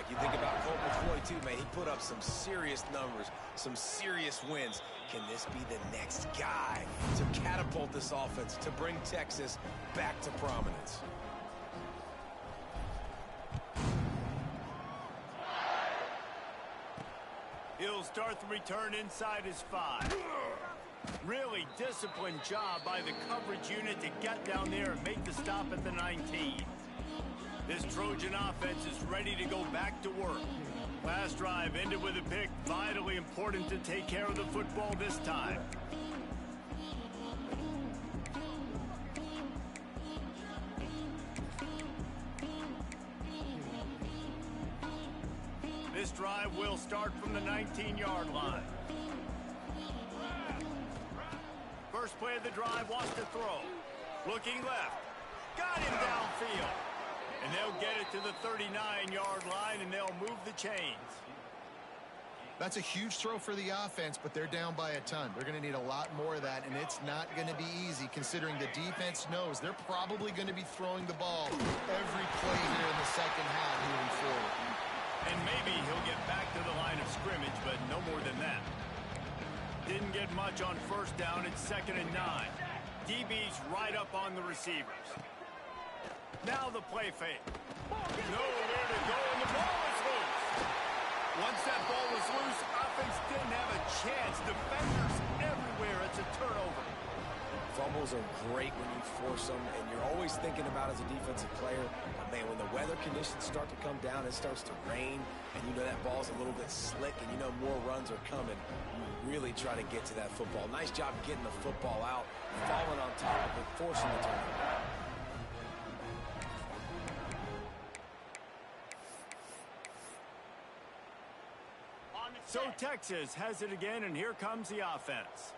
like. You think about Colt McCoy, too, man. He put up some serious numbers, some serious wins. Can this be the next guy to catapult this offense, to bring Texas back to prominence? He'll start the return inside his 5. Really disciplined job by the coverage unit to get down there and make the stop at the 19. This Trojan offense is ready to go back to work. Last drive ended with a pick. Vitally important to take care of the football this time. This drive will start from the 19-yard line. First play of the drive, wants to throw. Looking left. Got him downfield. And they'll get it to the 39-yard line, and they'll move the chains. That's a huge throw for the offense, but they're down by a ton. They're going to need a lot more of that, and it's not going to be easy considering the defense knows they're probably going to be throwing the ball every play here in the second half moving forward. And maybe he'll get back to the line of scrimmage, but no more than that. Didn't get much on first down. It's 2nd and 9. DB's right up on the receivers. Now the play fake. Nowhere to go, and the ball is loose. Once that ball was loose, offense didn't have a chance. Defenders everywhere. It's a turnover. Fumbles are great when you force them, and you're always thinking about as a defensive player, but man, when the weather conditions start to come down, it starts to rain, and you know that ball's a little bit slick, and you know more runs are coming. You really try to get to that football. Nice job getting the football out, falling on top of it, forcing the turnover. So Texas has it again, and here comes the offense.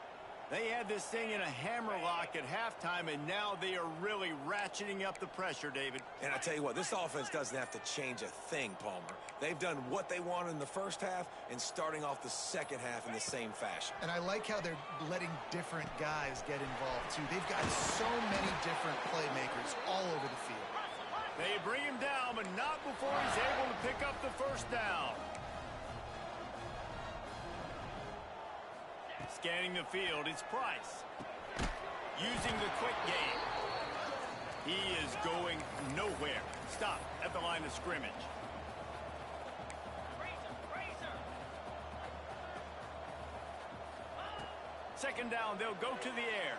They had this thing in a hammerlock at halftime, and now they are really ratcheting up the pressure, David. And I tell you what, this offense doesn't have to change a thing, Palmer. They've done what they wanted in the first half and starting off the second half in the same fashion. And I like how they're letting different guys get involved, too. They've got so many different playmakers all over the field. They bring him down, but not before he's able to pick up the first down. Scanning the field, it's Price. Using the quick game. He is going nowhere. Stop at the line of scrimmage. Second down, they'll go to the air.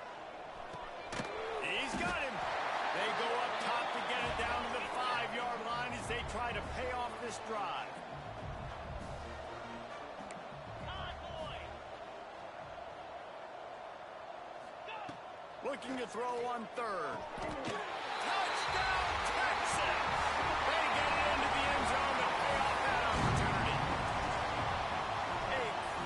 He's got him. They go up top to get it down to the 5-yard line as they try to pay off this drive. Looking to throw on third. Touchdown, Texas! They get it into the end zone to pay off that opportunity. A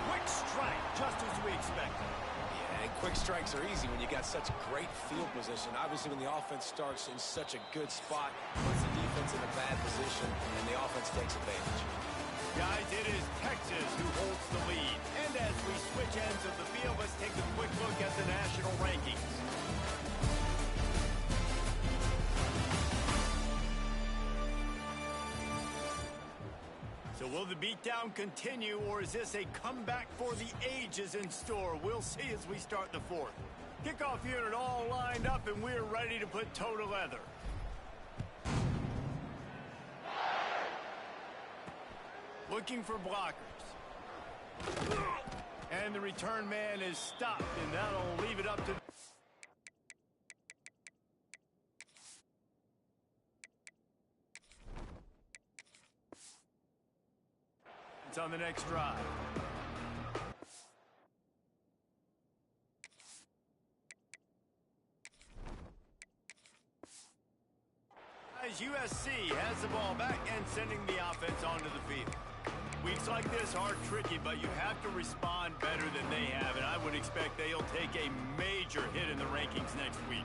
quick strike, just as we expected. Yeah, and quick strikes are easy when you got such great field position. Obviously, when the offense starts in such a good spot, puts the defense in a bad position, and the offense takes advantage. Guys, it is Texas who holds the lead. And as we switch ends of the field, let's take a quick look at the national rankings. So will the beatdown continue, or is this a comeback for the ages in store? We'll see as we start the fourth. Kickoff unit all lined up, and we're ready to put toe to leather. Looking for blockers. And the return man is stopped, and that'll leave it up to... It's on the next drive. As USC has the ball back and sending the offense onto the field. Weeks like this are tricky, but you have to respond better than they have, and I would expect they'll take a major hit in the rankings next week.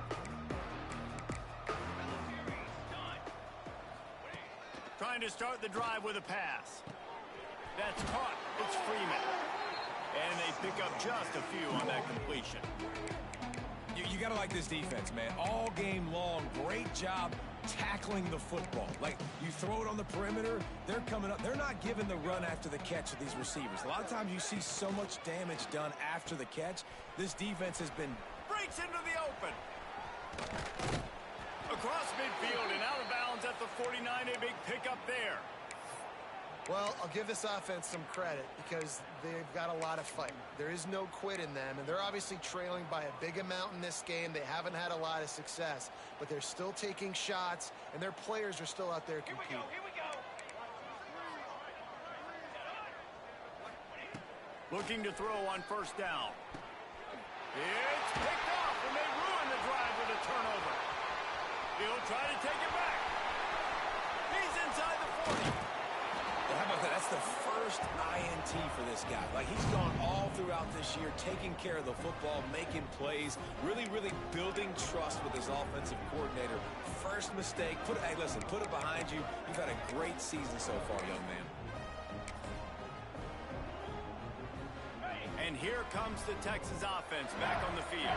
Trying to start the drive with a pass. That's caught. It's Freeman. And they pick up just a few on that completion. You got to like this defense, man. All game long, great job tackling the football. Like, you throw it on the perimeter, they're coming up. They're not giving the run after the catch of these receivers. A lot of times you see so much damage done after the catch. This defense has been... Breaks into the open. Across midfield and out of bounds at the 49. A big pickup there. Well, I'll give this offense some credit because they've got a lot of fight. There is no quit in them, and they're obviously trailing by a big amount in this game. They haven't had a lot of success, but they're still taking shots, and their players are still out there competing. Here we go. Looking to throw on first down. It's picked off, and they ruin the drive with a turnover. He'll try to take it back. He's inside the 40. How about that? That's the first INT for this guy. Like, he's gone all throughout this year, taking care of the football, making plays, really, really building trust with his offensive coordinator. First mistake. Hey, listen, put it behind you. You've had a great season so far, young man. And here comes the Texas offense back on the field.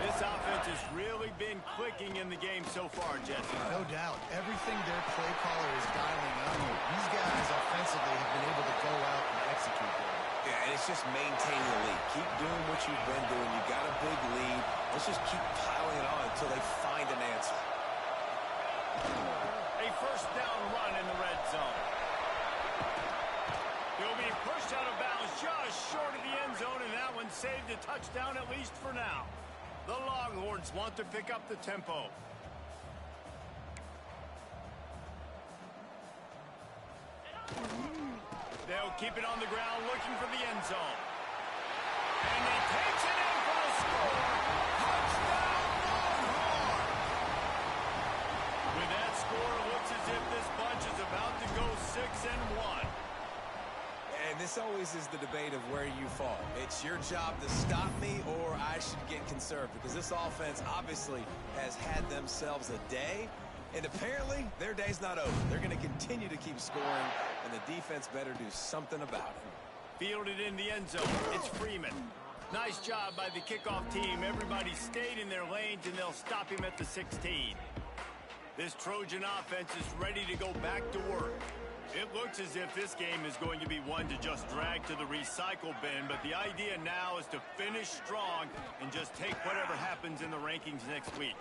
This offense has really been clicking in the game so far, Jesse. No doubt. Everything their play caller is dialing up. These guys offensively have been able to go out and execute there. Yeah, and it's just maintaining the lead. Keep doing what you've been doing. You've got a big lead. Let's just keep piling it on until they find an answer. A first down run in the red zone. He'll be pushed out of bounds just short of the end zone, and that one saved a touchdown at least for now. The Longhorns want to pick up the tempo. They'll keep it on the ground looking for the end zone. And he takes it in for the score. Touchdown, Longhorn! With that score, it looks as if this bunch is about to go 6-1. And this always is the debate of where you fall. It's your job to stop me, or I should get conserved, because this offense obviously has had themselves a day, and apparently their day's not over. They're going to continue to keep scoring, and the defense better do something about it. Fielded in the end zone. It's Freeman. Nice job by the kickoff team. Everybody stayed in their lanes, and they'll stop him at the 16. This Trojan offense is ready to go back to work. It looks as if this game is going to be one to just drag to the recycle bin, but the idea now is to finish strong and just take whatever happens in the rankings next week.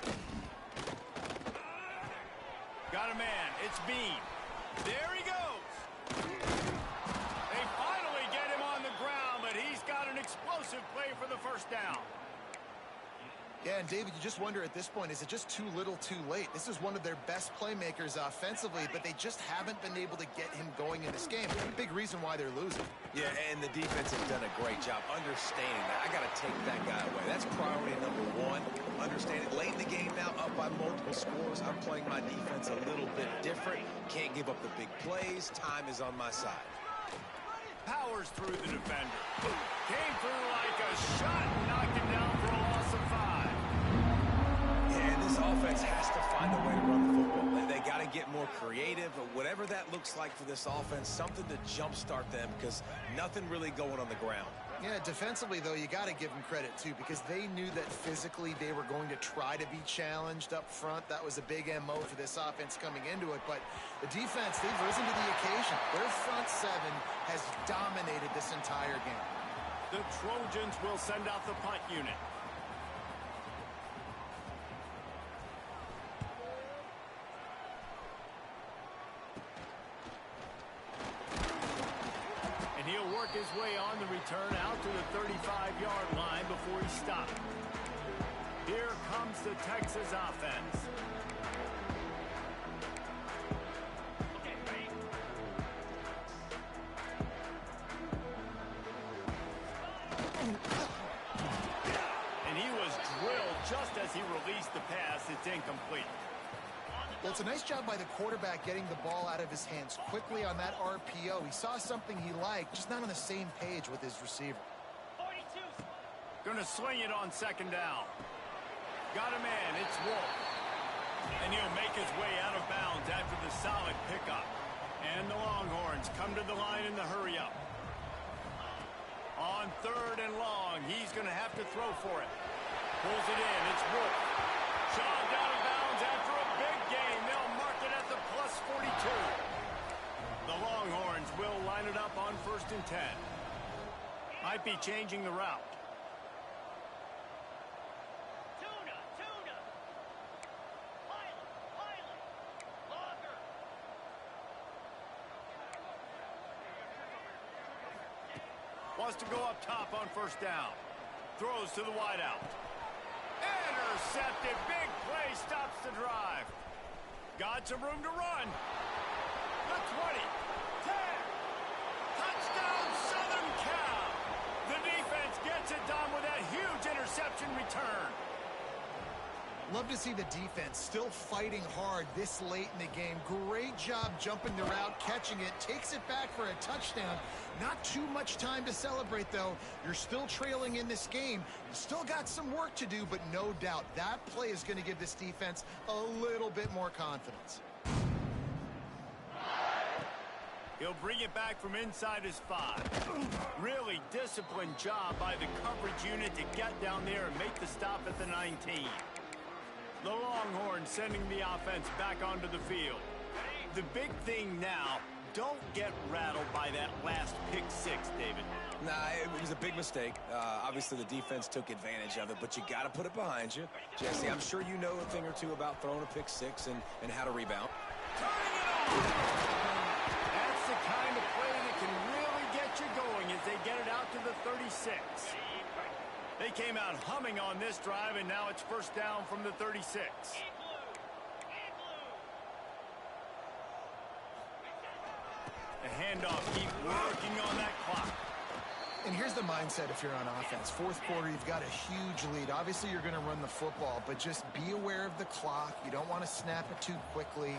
Got a man. It's Bean. There he goes. They finally get him on the ground, but he's got an explosive play for the first down. Yeah, and David, you just wonder at this point, is it just too little too late? This is one of their best playmakers offensively, but they just haven't been able to get him going in this game. Big reason why they're losing. Yeah, and the defense has done a great job understanding that. I got to take that guy away. That's priority number one. Understand it. Late in the game now, up by multiple scores. I'm playing my defense a little bit different. Can't give up the big plays. Time is on my side. Powers through the defender. Came through like a shot and knocked him down for a loss of 5. This offense has to find a way to run the football. They got to get more creative, or whatever that looks like for this offense, something to jumpstart them, because nothing really going on the ground. Yeah, defensively, though, you got to give them credit, too, because they knew that physically they were going to try to be challenged up front. That was a big MO for this offense coming into it. But the defense, they've risen to the occasion. Their front seven has dominated this entire game. The Trojans will send out the punt unit. He'll work his way on the return out to the 35-yard line before he stopped. Here comes the Texas offense. And he was drilled just as he released the pass. It's incomplete. Well, it's a nice job by the quarterback getting the ball out of his hands quickly on that RPO. He saw something he liked, just not on the same page with his receiver. 42. Gonna swing it on second down. Got a man, it's Wolf. And he'll make his way out of bounds after the solid pickup. And the Longhorns come to the line in the hurry-up. On third and long, he's gonna have to throw for it. Pulls it in, it's Wolf. Shoved out of bounds after a big gain. They'll mark it at the plus 42. The Longhorns will line it up on 1st and 10. Might be changing the route. Wants to go up top on 1st down. Throws to the wideout. Intercepted. Big play stops the drive. Got some room to run. The 20. 10. Touchdown, Southern Cal. The defense gets it done with that huge interception return. Love to see the defense still fighting hard this late in the game. Great job jumping the route, catching it, takes it back for a touchdown. Not too much time to celebrate, though. You're still trailing in this game. You still got some work to do, but no doubt that play is going to give this defense a little bit more confidence. He'll bring it back from inside his 5. Really disciplined job by the coverage unit to get down there and make the stop at the 19. The Longhorns sending the offense back onto the field. The big thing now, don't get rattled by that last pick 6, David. Nah, it was a big mistake. Obviously, the defense took advantage of it, but you got to put it behind you. Jesse, I'm sure you know a thing or two about throwing a pick 6 and how to rebound. Turning it on! That's the kind of play that can really get you going as they get it out to the 36. They came out humming on this drive, and now it's 1st down from the 36. The handoff, keep working on that clock. And here's the mindset if you're on offense. 4th quarter, you've got a huge lead. Obviously, you're going to run the football, but just be aware of the clock. You don't want to snap it too quickly.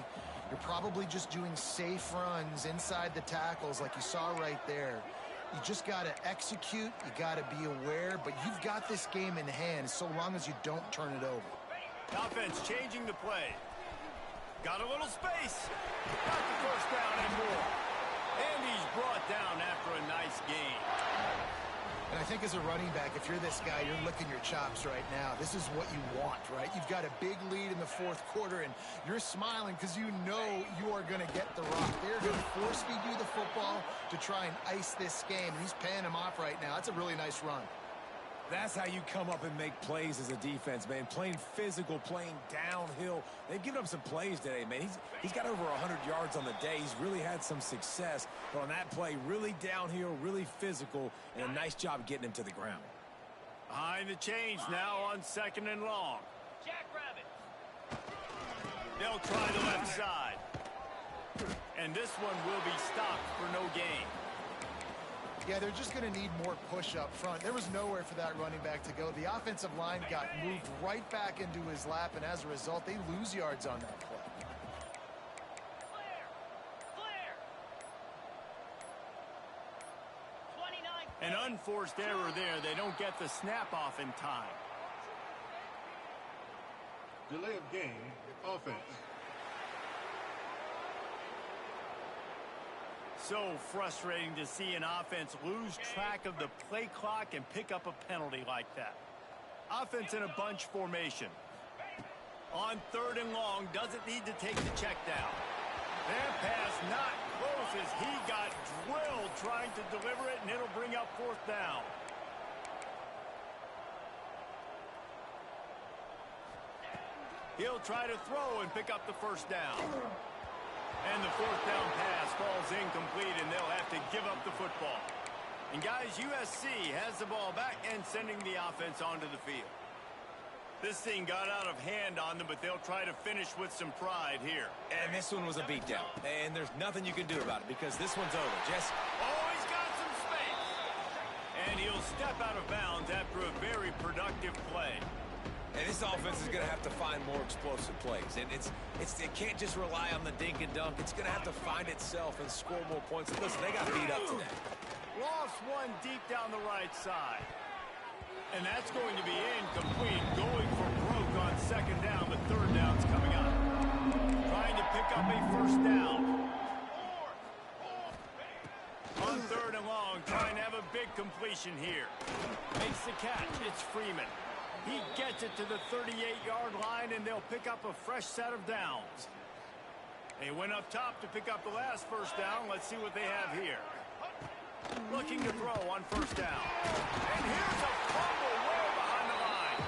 You're probably just doing safe runs inside the tackles like you saw right there. You just got to execute. You got to be aware, but you've got this game in hand so long as you don't turn it over. Offense changing the play. Got a little space. Got the 1st down and more. And he's brought down after a nice gain. And I think as a running back, if you're this guy, you're licking your chops right now. This is what you want, right? You've got a big lead in the 4th quarter, and you're smiling because you know you are going to get the rock. They're going to force feed you the football to try and ice this game, and he's paying him off right now. That's a really nice run. That's how you come up and make plays as a defense, man. Playing physical, playing downhill. They've given up some plays today, man. He's got over 100 yards on the day. He's really had some success. But on that play, really downhill, really physical, and a nice job getting him to the ground. Behind the chains now on 2nd and long. Jackrabbit. They'll try the left side. And this one will be stopped for no gain. Yeah, they're just going to need more push up front. There was nowhere for that running back to go. The offensive line got moved right back into his lap, and as a result, they lose yards on that play. An unforced error there. They don't get the snap off in time. Delay of game, offense. So frustrating to see an offense lose track of the play clock and pick up a penalty like that. Offense in a bunch formation. On 3rd and long, doesn't need to take the check down. That pass not close as he got drilled trying to deliver it, and it'll bring up 4th down. He'll try to throw and pick up the 1st down. And the 4th down pass falls incomplete, and they'll have to give up the football. And guys, USC has the ball back and sending the offense onto the field. This thing got out of hand on them, but they'll try to finish with some pride here. And this one was a beatdown. And there's nothing you can do about it because this one's over. Jess. Oh, he's got some space. And he'll step out of bounds after a very productive play. And this offense is going to have to find more explosive plays. And it can't just rely on the dink and dunk. It's going to have to find itself and score more points. Listen, they got beat up today. Lost one deep down the right side. And that's going to be incomplete. Going for broke on 2nd down, but 3rd down's coming up. Trying to pick up a 1st down. On 3rd and long, trying to have a big completion here. Makes the catch. It's Freeman. He gets it to the 38-yard line, and they'll pick up a fresh set of downs. They went up top to pick up the last first down. Let's see what they have here. Looking to throw on first down. And here's a fumble way behind the line.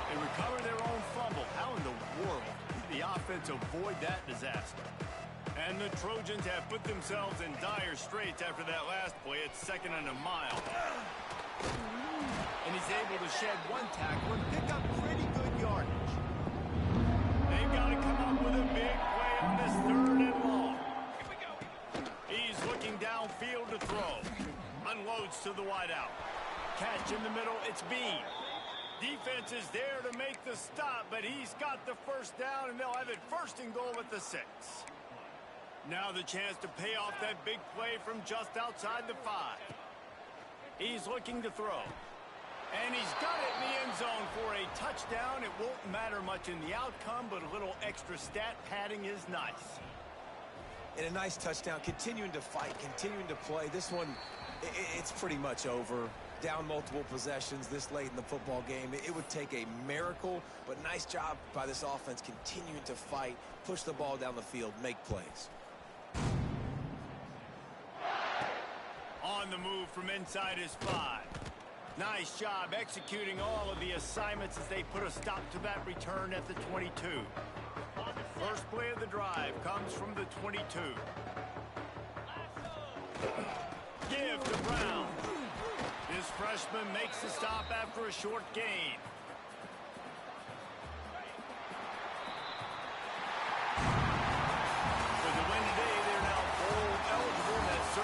They recover their own fumble. How in the world did the offense avoid that disaster? And the Trojans have put themselves in dire straits after that last play. It's 2nd and a mile. And he's able to shed one tackle and pick up pretty good yardage. They've got to come up with a big play on this 3rd and long. Here we go. He's looking downfield to throw. Unloads to the wideout. Catch in the middle. It's Bean. Defense is there to make the stop, but he's got the first down, and they'll have it 1st and goal at the 6. Now the chance to pay off that big play from just outside the 5. He's looking to throw. And he's got it in the end zone for a touchdown. It won't matter much in the outcome, but a little extra stat padding is nice. And a nice touchdown, continuing to fight, continuing to play. This one, it's pretty much over. Down multiple possessions this late in the football game. It would take a miracle, but nice job by this offense continuing to fight, push the ball down the field, make plays. On the move from inside his 5. Nice job executing all of the assignments as they put a stop to that return at the 22. First play of the drive comes from the 22. Give to Brown. This freshman makes the stop after a short gain.